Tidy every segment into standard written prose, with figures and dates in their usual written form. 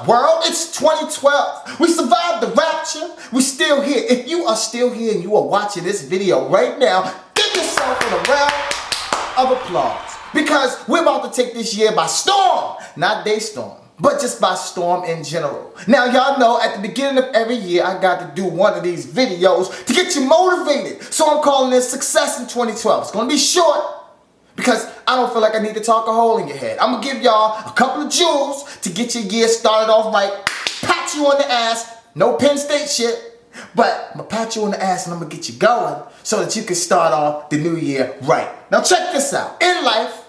up, world? It's 2012. We survived the rapture. We're still here. If you are still here and you are watching this video right now, give yourself a round of applause. Because we're about to take this year by storm. Not DeStorm, but just by storm in general. Now, y'all know at the beginning of every year, I got to do one of these videos to get you motivated. So I'm calling this Success in 2012. It's going to be short, because I don't feel like I need to talk a hole in your head. I'm going to give y'all a couple of jewels to get your year started off right. Pat you on the ass. No Penn State shit. But I'm going to pat you on the ass and I'm going to get you going so that you can start off the new year right. Now check this out. In life,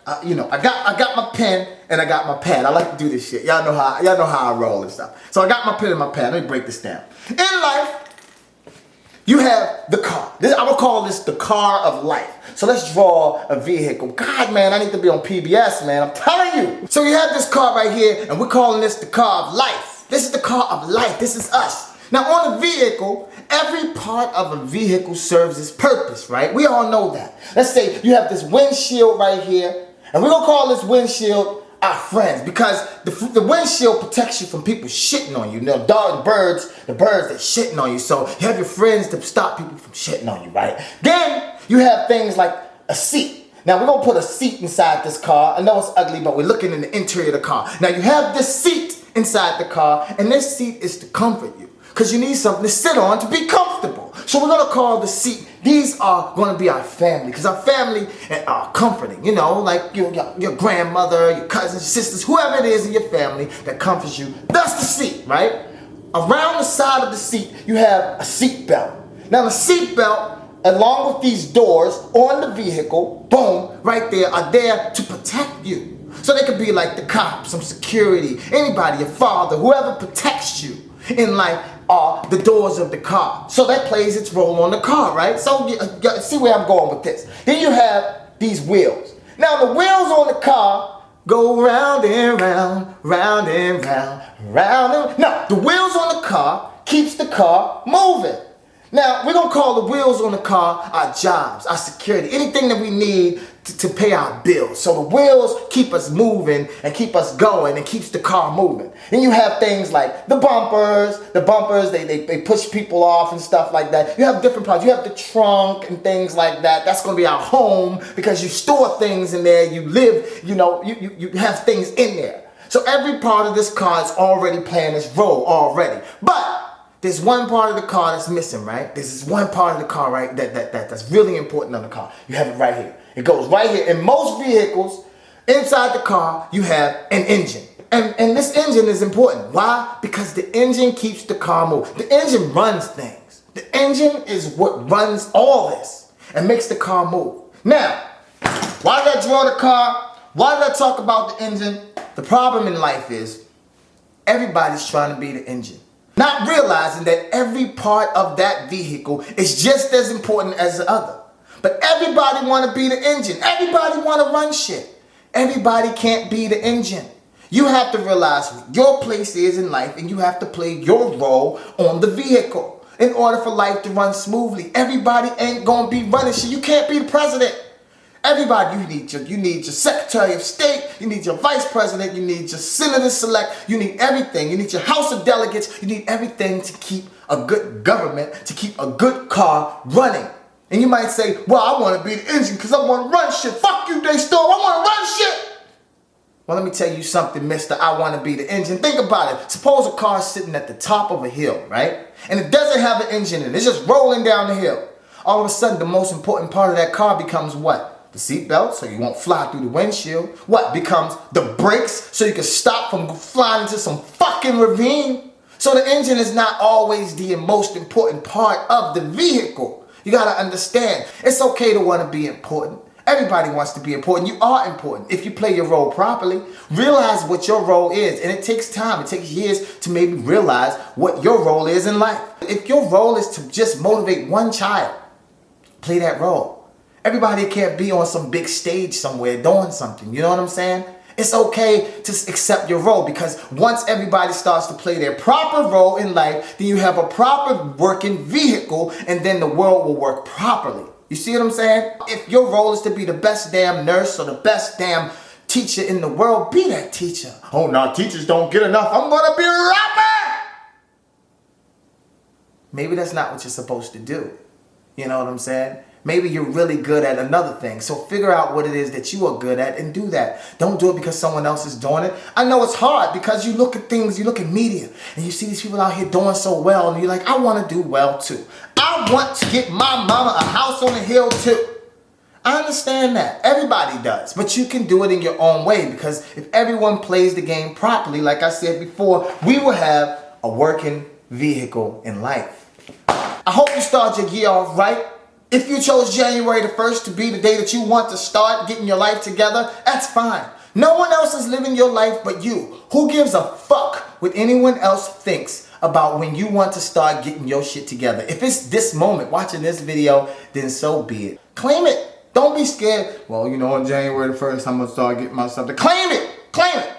I got my pen and I got my pad. I like to do this shit. Y'all know how I roll and stuff. So I got my pen and my pad. Let me break this down. In life, you have the car. I'm going to call this the car of life. So let's draw a vehicle. God, man, I need to be on PBS, man. I'm telling you. So you have this car right here, and we're calling this the car of life. This is the car of life. This is us. Now, on a vehicle, every part of a vehicle serves its purpose, right? We all know that. Let's say you have this windshield right here, and we're going to call this windshield our friends, because the windshield protects you from people shitting on you. You know, the birds that shitting on you. So you have your friends to stop people from shitting on you, right? Then you have things like a seat. Now we're gonna put a seat inside this car. I know it's ugly, but we're looking in the interior of the car. Now you have this seat inside the car, and this seat is to comfort you, because you need something to sit on to be comfortable. So we're gonna call the seat, these are gonna be our family, because our family are comforting, you know, like your grandmother, your cousins, your sisters, whoever it is in your family that comforts you. That's the seat, right? Around the side of the seat, you have a seat belt. Now the seat belt, along with these doors on the vehicle, boom, right there, are there to protect you. So they could be like the cops, some security, anybody, your father, whoever protects you in life are the doors of the car. So that plays its role on the car, right? So see where I'm going with this. Then you have these wheels. Now the wheels on the car go round and round, round and round, round and round. Now the wheels on the car keeps the car moving. Now, we're going to call the wheels on the car our jobs, our security, anything that we need to pay our bills. So the wheels keep us moving and keep us going and keeps the car moving. Then you have things like the bumpers, they push people off and stuff like that. You have different parts. You have the trunk and things like that. That's going to be our home, because you store things in there. You live, you have things in there. So every part of this car is already playing its role already. But there's one part of the car that's missing, right? There's this one part of the car, right, that's really important on the car. You have it right here. It goes right here. In most vehicles, inside the car, you have an engine. And this engine is important. Why? Because the engine keeps the car moving. The engine runs things. The engine is what runs all this and makes the car move. Now, why did I draw the car? Why did I talk about the engine? The problem in life is everybody's trying to be the engine, not realizing that every part of that vehicle is just as important as the other. But everybody want to be the engine. Everybody want to run shit. Everybody can't be the engine. You have to realize what your place is in life, and you have to play your role on the vehicle in order for life to run smoothly. Everybody ain't going to be running shit. You can't be the president. Everybody, you need your Secretary of State, you need your Vice President, you need your Senator Select, you need everything. You need your House of Delegates, you need everything to keep a good government, to keep a good car running. And you might say, well, I want to be the engine because I want to run shit. Fuck you, DeStorm, I want to run shit. Well, let me tell you something, mister. I want to be the engine. Think about it. Suppose a car is sitting at the top of a hill, right? And it doesn't have an engine in it. It's just rolling down the hill. All of a sudden, the most important part of that car becomes what? The seat belt, so you won't fly through the windshield. What becomes the brakes, so you can stop from flying into some fucking ravine. So the engine is not always the most important part of the vehicle. You gotta understand, it's okay to want to be important. Everybody wants to be important. You are important if you play your role properly. Realize what your role is, and it takes time. It takes years to maybe realize what your role is in life. If your role is to just motivate one child, play that role. Everybody can't be on some big stage somewhere doing something. You know what I'm saying? It's okay to accept your role, because once everybody starts to play their proper role in life, then you have a proper working vehicle, and then the world will work properly. You see what I'm saying? If your role is to be the best damn nurse or the best damn teacher in the world, be that teacher. Oh, no, teachers don't get enough. I'm going to be a rapper. Maybe that's not what you're supposed to do. You know what I'm saying? Maybe you're really good at another thing. So figure out what it is that you are good at and do that. Don't do it because someone else is doing it. I know it's hard because you look at things, you look at media, and you see these people out here doing so well, and you're like, I want to do well too. I want to get my mama a house on the hill too. I understand that. Everybody does. But you can do it in your own way, because if everyone plays the game properly, like I said before, we will have a working vehicle in life. I hope you start your year off right. If you chose January the 1st to be the day that you want to start getting your life together, that's fine. No one else is living your life but you. Who gives a fuck what anyone else thinks about when you want to start getting your shit together? If it's this moment, watching this video, then so be it. Claim it. Don't be scared. Well, you know, on January the 1st, I'm going to start getting myself to claim it. Claim it.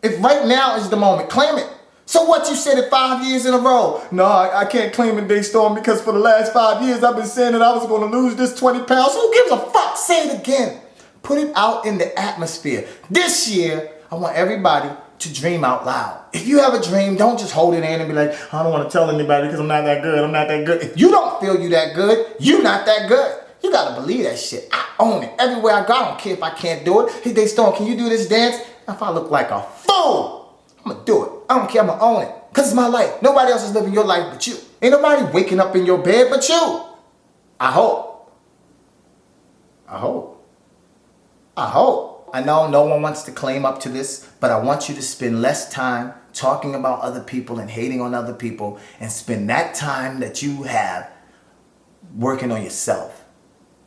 If right now is the moment, claim it. So what, you said it 5 years in a row? No, I can't claim it, DeStorm, because for the last 5 years I've been saying that I was going to lose this 20 pounds. Who gives a fuck? Say it again. Put it out in the atmosphere. This year, I want everybody to dream out loud. If you have a dream, don't just hold it in and be like, I don't want to tell anybody because I'm not that good. I'm not that good. If you don't feel you that good, you not that good. You got to believe that shit. I own it. Everywhere I go, I don't care if I can't do it. Hey, DeStorm, can you do this dance? If I look like a fool, I'm going to do it. I don't care, I'm going to own it. Because it's my life. Nobody else is living your life but you. Ain't nobody waking up in your bed but you. I hope. I hope. I hope. I know no one wants to claim up to this, but I want you to spend less time talking about other people and hating on other people, and spend that time that you have working on yourself.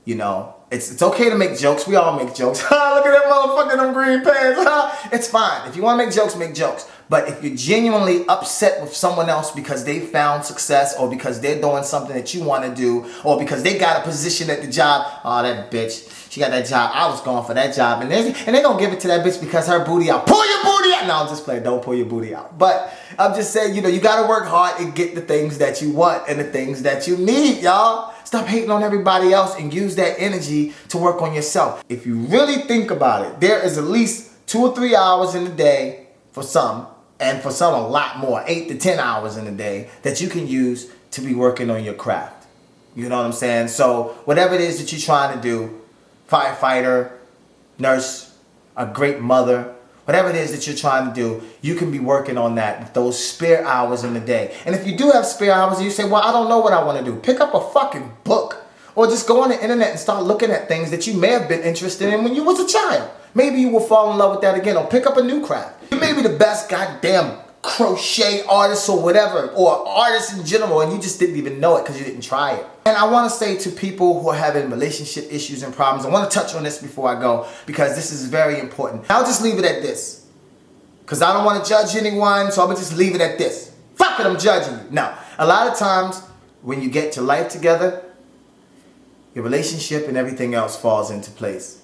You know, it's okay to make jokes. We all make jokes. Look at that motherfucker in them green pants. It's fine. If you want to make jokes, make jokes. But if you're genuinely upset with someone else because they found success, or because they're doing something that you want to do, or because they got a position at the job, oh, that bitch, she got that job, I was going for that job, and they gonna give it to that bitch because her booty out. Pull your booty out! No, I'm just playing. Don't pull your booty out. But I'm just saying, you know, you gotta work hard and get the things that you want and the things that you need, y'all. Stop hating on everybody else and use that energy to work on yourself. If you really think about it, there is at least 2 or 3 hours in the day for some, and for some a lot more, 8 to 10 hours in a day, that you can use to be working on your craft. You know what I'm saying? So whatever it is that you're trying to do, firefighter, nurse, a great mother, whatever it is that you're trying to do, you can be working on that with those spare hours in the day. And if you do have spare hours and you say, well, I don't know what I want to do, pick up a fucking book. Or just go on the internet and start looking at things that you may have been interested in when you was a child. Maybe you will fall in love with that again, or pick up a new craft. You may be the best goddamn crochet artist or whatever, or artist in general, and you just didn't even know it because you didn't try it. And I want to say to people who are having relationship issues and problems, I want to touch on this before I go, because this is very important. I'll just leave it at this, because I don't want to judge anyone, so I'm going to just leave it at this. Fuck it, I'm judging you. Now, a lot of times when you get your life together, your relationship and everything else falls into place.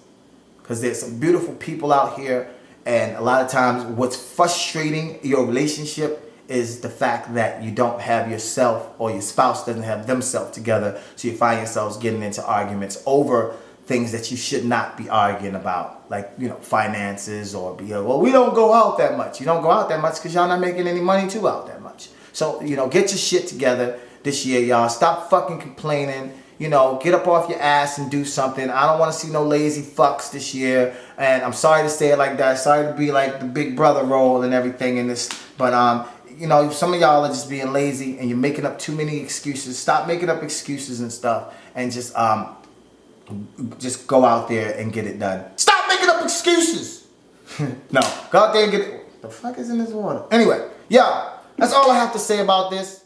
Because there's some beautiful people out here, and a lot of times what's frustrating your relationship is the fact that you don't have yourself, or your spouse doesn't have themselves together, so you find yourselves getting into arguments over things that you should not be arguing about, like, you know, finances, or well, we don't go out that much. You don't go out that much because y'all not making any money to out that much. So, you know, get your shit together this year, y'all. Stop fucking complaining. You know, get up off your ass and do something. I don't want to see no lazy fucks this year. And I'm sorry to say it like that. Sorry to be like the big brother role and everything in this. But, you know, some of y'all are just being lazy and you're making up too many excuses. Stop making up excuses and stuff. And just go out there and get it done. Stop making up excuses. No, go out there and get it. What the fuck is in this water? Anyway, yeah, that's all I have to say about this.